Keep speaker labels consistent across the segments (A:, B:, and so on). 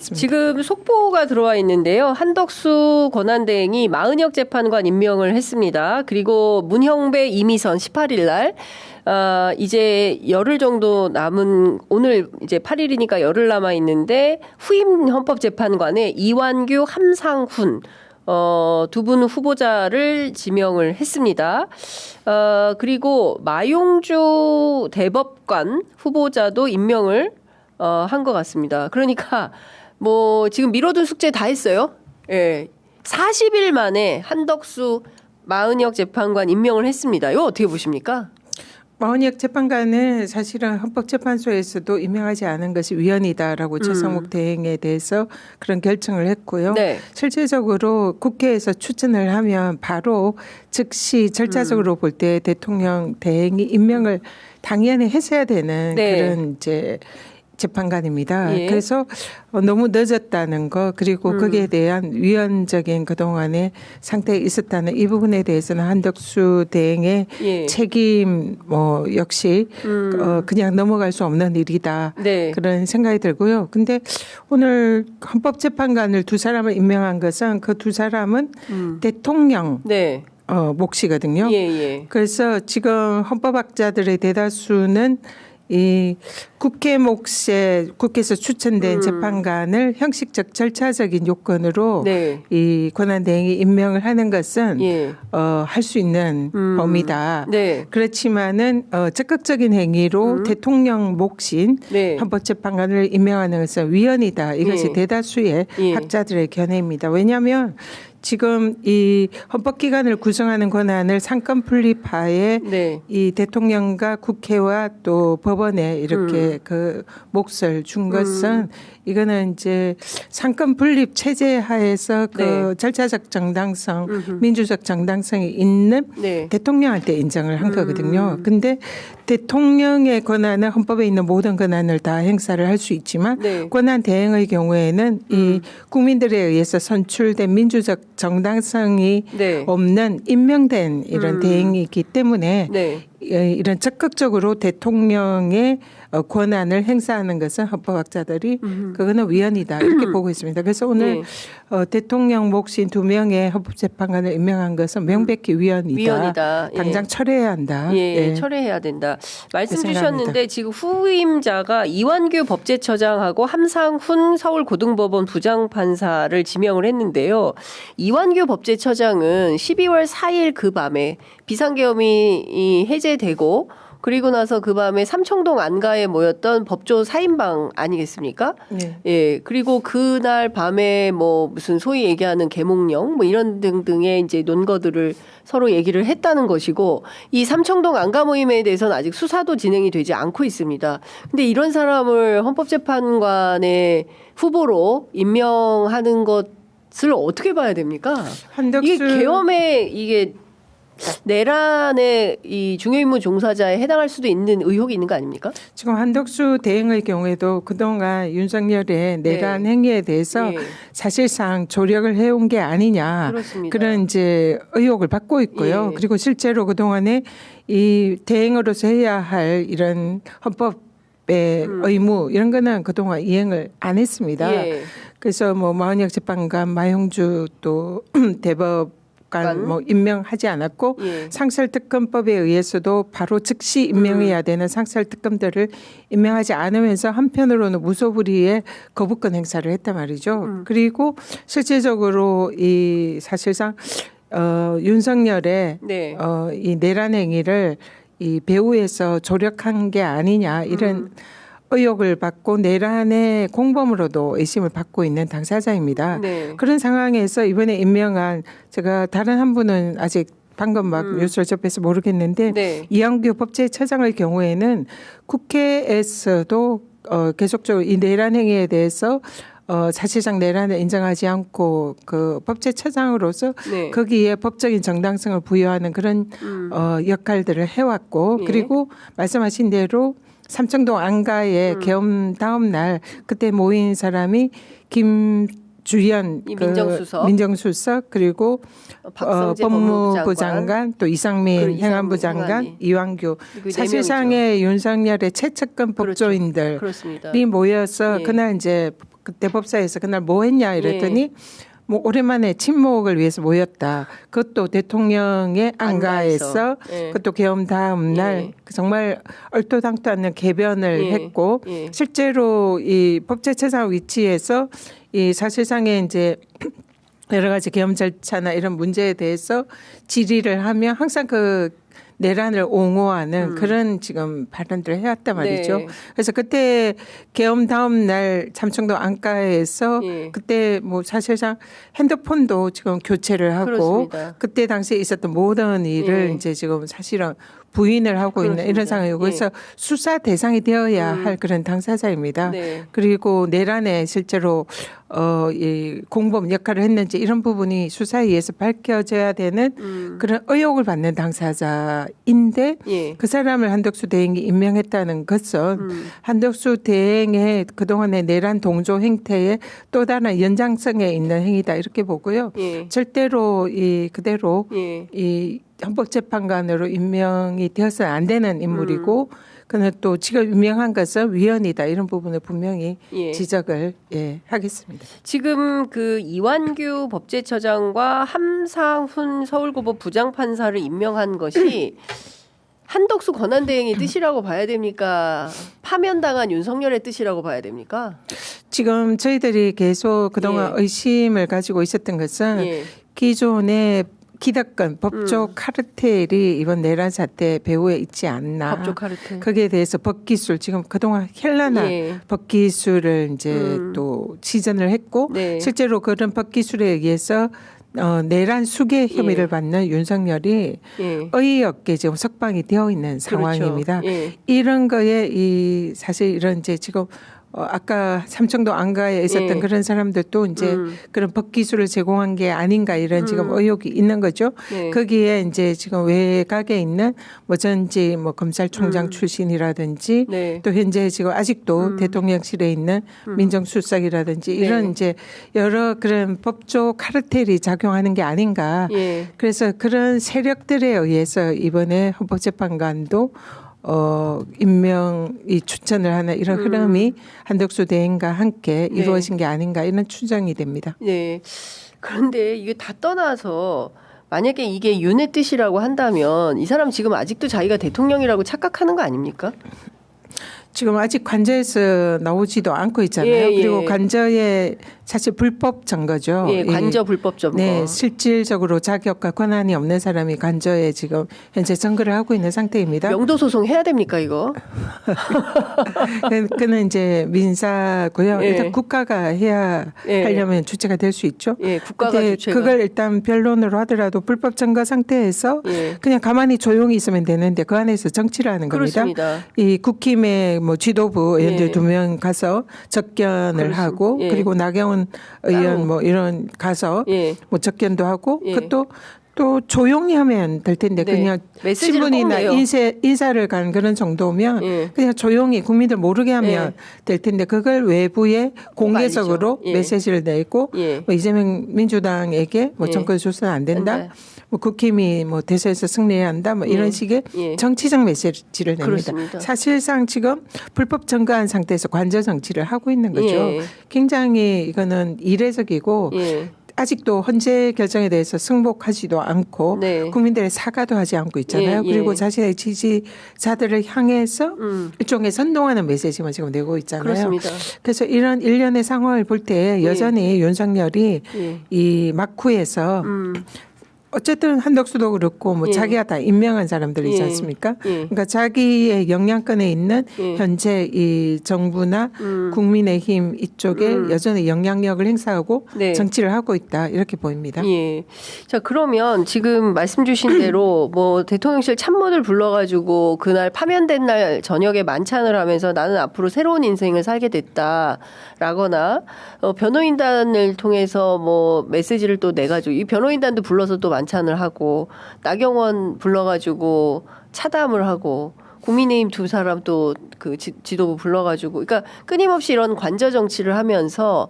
A: 지금 속보가 들어와 있는데요. 한덕수 권한대행이 마은혁 재판관 임명을 했습니다. 그리고 문형배 이미선 18일 날 이제 열흘 정도 남은 오늘 이제 8일이니까 열흘 남아 있는데 후임 헌법재판관에 이완규 함상훈 두 분 후보자를 지명을 했습니다. 그리고 마용주 대법관 후보자도 임명을 한 것 같습니다. 그러니까 뭐 지금 미뤄둔 숙제 다 했어요. 예. 40일 만에 한덕수 마은혁 재판관 임명을 했습니다. 이거 어떻게 보십니까?
B: 마은혁 재판관은 사실은 헌법재판소에서도 임명하지 않은 것이 위헌이다라고 최성목 대행에 대해서 그런 결정을 했고요. 네. 실질적으로 국회에서 추천을 하면 바로 즉시 절차적으로 볼 때 대통령 대행이 임명을 당연히 했어야 되는 그런 이제 재판관입니다. 예. 그래서 너무 늦었다는 거 그리고 거기에 대한 위헌적인 그동안의 상태에 있었다는 이 부분에 대해서는 한덕수 대행의 책임 역시 그냥 넘어갈 수 없는 일이다. 네. 그런 생각이 들고요. 근데 오늘 헌법재판관을 두 사람을 임명한 것은 그 두 사람은 대통령 몫이거든요. 그래서 지금 헌법학자들의 대다수는 이 국회 몫에 국회에서 추천된 재판관을 형식적 절차적인 요건으로 이 권한대행이 임명을 하는 것은 할 수 있는 범위다. 그렇지만은 적극적인 행위로 대통령 몫인 헌법재판관을 임명하는 것은 위헌이다. 이것이 대다수의 학자들의 견해입니다. 왜냐하면 지금 이 헌법기관을 구성하는 권한을 상권 분립하에 이 대통령과 국회와 또 법원에 이렇게 그 몫을 준 것은 이거는 이제 상권 분립 체제 하에서 그 절차적 정당성, 민주적 정당성이 있는 대통령한테 인정을 한 거거든요. 근데 대통령의 권한은 헌법에 있는 모든 권한을 다 행사를 할 수 있지만 권한 대행의 경우에는 이 국민들에 의해서 선출된 민주적 정당성이 없는 임명된 이런 대행이기 때문에 이런 적극적으로 대통령의 권한을 행사하는 것은 헌법학자들이 그거는 위헌이다 이렇게 보고 있습니다. 그래서 오늘 대통령 몫인 두 명의 헌법재판관을 임명한 것은 명백히 위헌이다. 당장 철회해야 한다.
A: 철회해야 된다. 말씀 주셨는데 지금 후임자가 이완규 법제처장하고 함상훈 서울고등법원 부장판사를 지명을 했는데요. 이완규 법제처장은 12월 4일 그 밤에 비상계엄이 해제되고 그리고 나서 그 밤에 삼청동 안가에 모였던 법조 4인방 아니겠습니까? 그리고 그날 밤에 뭐 무슨 소위 얘기하는 계몽령 뭐 이런 등등의 이제 논거들을 서로 얘기를 했다는 것이고 이 삼청동 안가 모임에 대해서는 아직 수사도 진행이 되지 않고 있습니다. 근데 이런 사람을 헌법재판관의 후보로 임명하는 것을 어떻게 봐야 됩니까? 이게 계엄에 이게 내란의 이 중요임무 종사자에 해당할 수도 있는 의혹이 있는 거 아닙니까?
B: 지금 한덕수 대행의 경우에도 그동안 윤석열의 내란 행위에 대해서 사실상 조력을 해온 게 아니냐 그런 이제 의혹을 받고 있고요. 그리고 실제로 그동안에 이 대행으로서 해야 할 이런 헌법의 의무 이런 거는 그동안 이행을 안 했습니다. 그래서 뭐 마은혁 재판관, 마용주 또 대법 뭐 임명하지 않았고 상설특검법에 의해서도 바로 즉시 임명해야 되는 상설특검들을 임명하지 않으면서 한편으로는 무소불위의 거부권 행사를 했단 말이죠. 그리고 실제적으로 이 사실상 윤석열의 이 내란 행위를 이 배후에서 조력한 게 아니냐 이런 의혹을 받고 내란의 공범으로도 의심을 받고 있는 당사자입니다. 그런 상황에서 이번에 임명한 제가 다른 한 분은 아직 방금 막 뉴스를 접해서 모르겠는데 이완규 법제처장의 경우에는 국회에서도 계속적으로 이 내란 행위에 대해서 사실상 내란을 인정하지 않고 그 법제처장으로서 거기에 법적인 정당성을 부여하는 그런 역할들을 해왔고 그리고 말씀하신 대로 삼청동 안가에 계엄 다음 날 그때 모인 사람이 김주현 민정수석 그리고 법무부 장관 또 이상민 행안부 장관 이완규 사실상의 윤석열의 최측근 법조인들이 모여서 그날 이제 그때 법사에서 그날 뭐 했냐 이랬더니 뭐 오랜만에 친목을 위해서 모였다. 그것도 대통령의 안가에서 그것도 계엄 다음 날 정말 얼토당토 않는 개변을 했고 실제로 이 법제처장 위치에서 이 사실상의 이제 여러 가지 계엄 절차나 이런 문제에 대해서 질의를 하며 항상 그 내란을 옹호하는 그런 지금 발언들을 해왔단 말이죠. 네. 그래서 그때 계엄 다음 날 참청도 안가에서 그때 뭐 사실상 핸드폰도 지금 교체를 하고 그렇습니다. 그때 당시에 있었던 모든 일을 이제 지금 사실은 부인을 하고 그렇습니다. 있는 이런 상황이고 그래서 수사 대상이 되어야 할 그런 당사자입니다. 네. 그리고 내란에 실제로 이 공범 역할을 했는지 이런 부분이 수사에 의해서 밝혀져야 되는 그런 의혹을 받는 당사자인데 그 사람을 한덕수 대행이 임명했다는 것은 한덕수 대행의 그동안의 내란 동조 행태의 또 다른 연장성에 있는 행위다 이렇게 보고요. 절대로 그대로 이 헌법재판관으로 임명이 되어서는 안 되는 인물이고 그는 또 지금 임명한 것은 위헌이다 이런 부분을 분명히 지적을 하겠습니다.
A: 지금 그 이완규 법제처장과 함상훈 서울고법 부장판사를 임명한 것이 한덕수 권한대행의 뜻이라고 봐야 됩니까? 파면당한 윤석열의 뜻이라고 봐야 됩니까?
B: 지금 저희들이 계속 그동안 의심을 가지고 있었던 것은 기존의 기득권 법조 카르텔이 이번 내란 사태 배후에 있지 않나.
A: 법조 카르텔.
B: 거기에 대해서 법기술 지금 그동안 현란한 법기술을 이제 또 시전을 했고 실제로 그런 법기술에 의해서 내란 수괴 혐의를 받는 윤석열이 어이없게 지금 석방이 되어 있는 상황입니다. 이런 거에 이 사실 이런 이제 지금 아까 삼청도 안가에 있었던 그런 사람들도 이제 그런 법기술을 제공한 게 아닌가 이런 지금 의혹이 있는 거죠. 거기에 이제 지금 외곽에 있는 뭐 전직 뭐 검찰총장 출신이라든지 또 현재 지금 아직도 대통령실에 있는 민정수석이라든지 이런 이제 여러 그런 법조 카르텔이 작용하는 게 아닌가. 그래서 그런 세력들에 의해서 이번에 헌법재판관도 임명이 추천을 하는 이런 흐름이 한덕수 대행과 함께 이루어진 게 아닌가 이런 추정이 됩니다.
A: 네. 그런데 이게 다 떠나서 만약에 이게 윤의 뜻이라고 한다면 이 사람 지금 아직도 자기가 대통령이라고 착각하는 거 아닙니까?
B: 지금 아직 관저에서 나오지도 않고 있잖아요. 그리고 관저에 사실 불법 점거죠.
A: 관저 불법 점거.
B: 네, 실질적으로 자격과 권한이 없는 사람이 관저에 지금 현재 점거를 하고 있는 상태입니다.
A: 명도 소송 해야 됩니까 이거?
B: 그는 이제 민사고요. 일단 국가가 해야 하려면 주체가 될 수 있죠.
A: 국가가 주체가.
B: 그걸 일단 변론으로 하더라도 불법 점거 상태에서 그냥 가만히 조용히 있으면 되는데 그 안에서 정치를 하는 겁니다.
A: 그렇습니다.
B: 이 국힘의 뭐 지도부 의원들 2명 가서 접견을 하고 그리고 나경원 의원 뭐 이런 가서 뭐 접견도 하고 그것도 또 조용히 하면 될 텐데 그냥 신문이나 인사를 간 그런 정도면 그냥 조용히 국민들 모르게 하면 될 텐데 그걸 외부에 공개적으로 메시지를 내고 뭐 이재명 민주당에게 뭐 정권 조사는 안 된다. 뭐 국힘이 뭐 대선에서 승리해야 한다. 뭐 이런 식의 정치적 메시지를 냅니다.
A: 그렇습니다.
B: 사실상 지금 불법 점거한 상태에서 관저 정치를 하고 있는 거죠. 굉장히 이거는 이례적이고 아직도 헌재 결정에 대해서 승복하지도 않고 국민들의 사과도 하지 않고 있잖아요. 그리고 자신의 지지자들을 향해서 일종의 선동하는 메시지만 지금 내고 있잖아요.
A: 그렇습니다.
B: 그래서 이런 일련의 상황을 볼 때 여전히 윤석열이 이 막후에서 어쨌든 한덕수도 그렇고 뭐 자기가 다 임명한 사람들이지 않습니까? 그러니까 자기의 영향권에 있는 현재 이 정부나 국민의힘 이쪽에 여전히 영향력을 행사하고 정치를 하고 있다 이렇게 보입니다.
A: 자 그러면 지금 말씀 주신 대로 뭐 대통령실 참모들 불러가지고 그날 파면된 날 저녁에 만찬을 하면서 나는 앞으로 새로운 인생을 살게 됐다라거나 변호인단을 통해서 뭐 메시지를 또 내가지고 이 변호인단도 불러서 또 만찬을 하고 나경원 불러가지고 차담을 하고 국민의힘 2사람 또 그 지도부 불러가지고 그러니까 끊임없이 이런 관저 정치를 하면서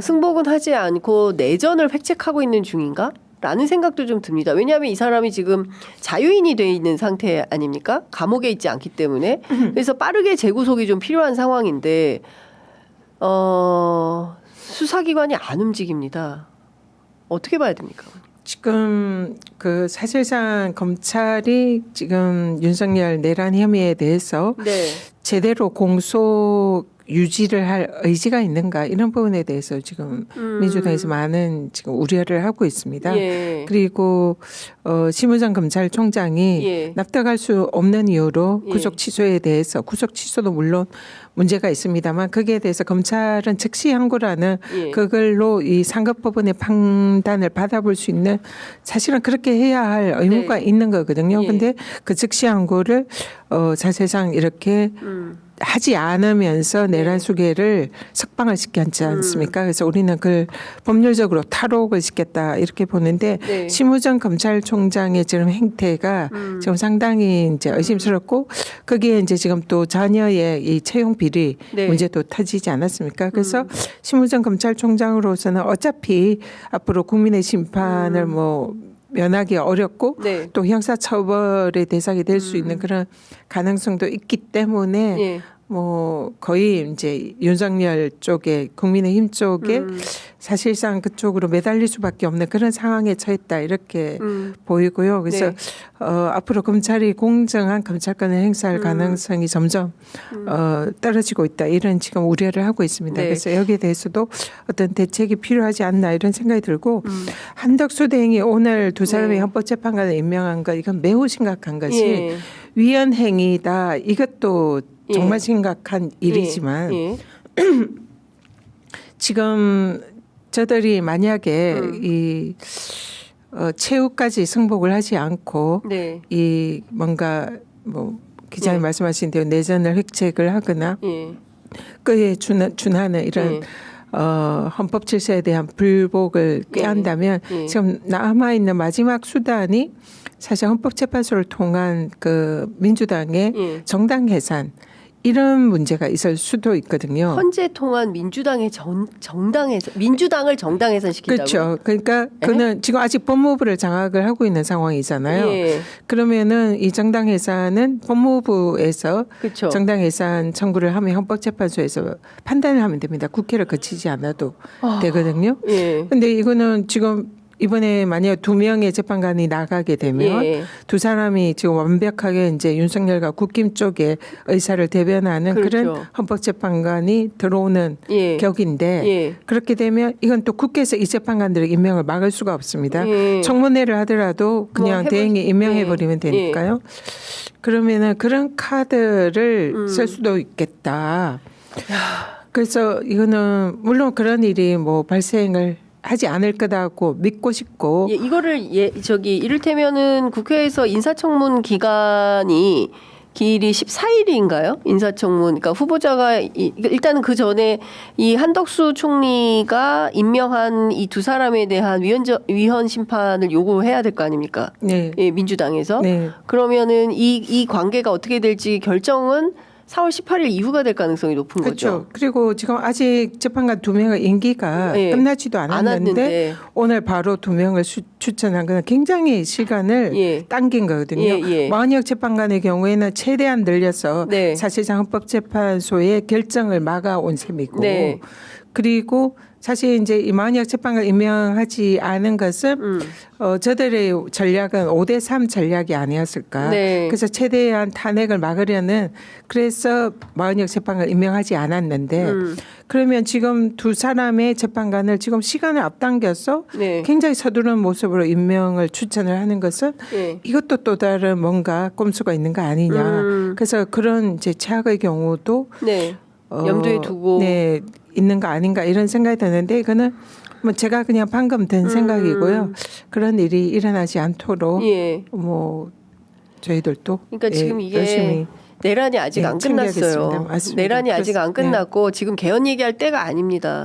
A: 승복은 하지 않고 내전을 획책하고 있는 중인가? 라는 생각도 좀 듭니다. 왜냐하면 이 사람이 지금 자유인이 돼 있는 상태 아닙니까? 감옥에 있지 않기 때문에. 그래서 빠르게 재구속이 좀 필요한 상황인데 수사기관이 안 움직입니다. 어떻게 봐야 됩니까?
B: 지금 그 사실상 검찰이 지금 윤석열 내란 혐의에 대해서
A: 네.
B: 제대로 공소 유지를 할 의지가 있는가 이런 부분에 대해서 지금 민주당에서 많은 지금 우려를 하고 있습니다.
A: 예.
B: 그리고 심우정 검찰총장이
A: 예.
B: 납득할 수 없는 이유로
A: 예.
B: 구속 취소에 대해서 구속 취소도 물론 문제가 있습니다만 거기에 대해서 검찰은 즉시 항고라는
A: 예.
B: 그걸로 이 상급법원의 판단을 받아볼 수 있는 사실은 그렇게 해야 할 의무가
A: 네.
B: 있는 거거든요.
A: 예.
B: 근데 그 즉시 항고를 사실상 이렇게 하지 않으면서 내란 수계를 석방을 시켰지 않습니까? 그래서 우리는 그걸 법률적으로 탈옥을 시켰다 이렇게 보는데
A: 네.
B: 심우정 검찰총장의 지금 행태가 지금 상당히 이제 의심스럽고 거기에 이제 지금 또 자녀의 이 채용 비리
A: 네.
B: 문제도 터지지 않았습니까? 그래서 심우정 검찰총장으로서는 어차피 앞으로 국민의 심판을 뭐 면하기 어렵고
A: 네.
B: 또 형사처벌의 대상이 될 수 있는 그런 가능성도 있기 때문에
A: 예.
B: 뭐 거의 이제 윤석열 쪽에 국민의힘 쪽에 사실상 그쪽으로 매달릴 수밖에 없는 그런 상황에 처했다 이렇게 보이고요. 그래서
A: 네.
B: 앞으로 검찰이 공정한 검찰권을 행사할 가능성이 점점 떨어지고 있다 이런 지금 우려를 하고 있습니다.
A: 네.
B: 그래서 여기에 대해서도 어떤 대책이 필요하지 않나 이런 생각이 들고 한덕수 대행이 오늘 두 사람의
A: 네.
B: 헌법재판관을 임명한 것 이건 매우 심각한 것이
A: 예.
B: 위헌행위다 이것도 정말 심각한 일이지만
A: 예.
B: 지금 저들이 만약에 이 최후까지 승복을 하지 않고
A: 네.
B: 이 뭔가 뭐 기자님
A: 예.
B: 말씀하신 대로 내전을 획책을 하거나
A: 예.
B: 그에 준하는 이런 헌법 질서에 대한 불복을 꾀한다면
A: 예.
B: 지금 남아 있는 마지막 수단이 사실 헌법재판소를 통한 그 민주당의
A: 예.
B: 정당 해산 이런 문제가 있을 수도 있거든요.
A: 헌재 통한 민주당의 정당에서 민주당을 정당 해산시킨다고.
B: 그렇죠. 그러니까 그는 지금 아직 법무부를 장악을 하고 있는 상황이잖아요.
A: 예.
B: 그러면은 이 정당 해산은 법무부에서
A: 그렇죠.
B: 정당 해산 청구를 하면 헌법재판소에서 판단을 하면 됩니다. 국회를 거치지 않아도 되거든요.
A: 예.
B: 근데 이거는 지금 이번에 만약 2명의 재판관이 나가게 되면
A: 예.
B: 두 사람이 지금 완벽하게 이제 윤석열과 국힘 쪽의 의사를 대변하는
A: 그렇죠.
B: 그런 헌법재판관이 들어오는
A: 예.
B: 격인데
A: 예.
B: 그렇게 되면 이건 또 국회에서 이 재판관들의 임명을 막을 수가 없습니다.
A: 예.
B: 청문회를 하더라도 그냥
A: 뭐
B: 대행이 임명해버리면
A: 예.
B: 되니까요. 그러면은 그런 카드를 쓸 수도 있겠다. 그래서 이거는 물론 그런 일이 뭐 발생을 하지 않을 거다고 믿고 싶고.
A: 예, 이거를 이를테면은 국회에서 인사청문 기간이 길이 14일인가요? 인사청문. 그러니까 후보자가 일단은 그 전에 이 한덕수 총리가 임명한 이 두 사람에 대한 위헌 심판을 요구해야 될 거 아닙니까?
B: 네.
A: 예, 민주당에서.
B: 네.
A: 그러면은 이 관계가 어떻게 될지 결정은 4월 18일 이후가 될 가능성이 높은
B: 그렇죠.
A: 거죠.
B: 그리고 지금 아직 재판관 2명의 임기가
A: 예.
B: 끝나지도 않았는데 오늘 바로 2명을 추천한 건 굉장히 시간을
A: 예.
B: 당긴 거거든요.
A: 예.
B: 마은혁 재판관의 경우에는 최대한 늘려서
A: 네.
B: 사실상 헌법재판소의 결정을 막아온 셈이고
A: 네.
B: 그리고 사실 이제 이 마은혁 재판관 임명하지 않은 것은 저들의 전략은 5대3 전략이 아니었을까.
A: 네.
B: 그래서 최대한 탄핵을 막으려는 그래서 마은혁 재판관을 임명하지 않았는데 그러면 지금 두 사람의 재판관을 지금 시간을 앞당겨서
A: 네.
B: 굉장히 서두른 모습으로 임명을 추천을 하는 것은
A: 네.
B: 이것도 또 다른 뭔가 꼼수가 있는 거 아니냐. 그래서 그런 이제 최악의 경우도
A: 네. 염두에 두고
B: 네, 있는 거 아닌가 이런 생각이 드는데 이거는 뭐 제가 그냥 방금 든 생각이고요. 그런 일이 일어나지 않도록
A: 예.
B: 뭐 저희들도
A: 그러니까 지금 이게
B: 열심히
A: 내란이 아직 안 끝났어요.
B: 챙겨야겠습니다. 맞습니다.
A: 내란이 아직 안
B: 그렇습니다.
A: 끝났고 지금 개헌 얘기할 때가 아닙니다.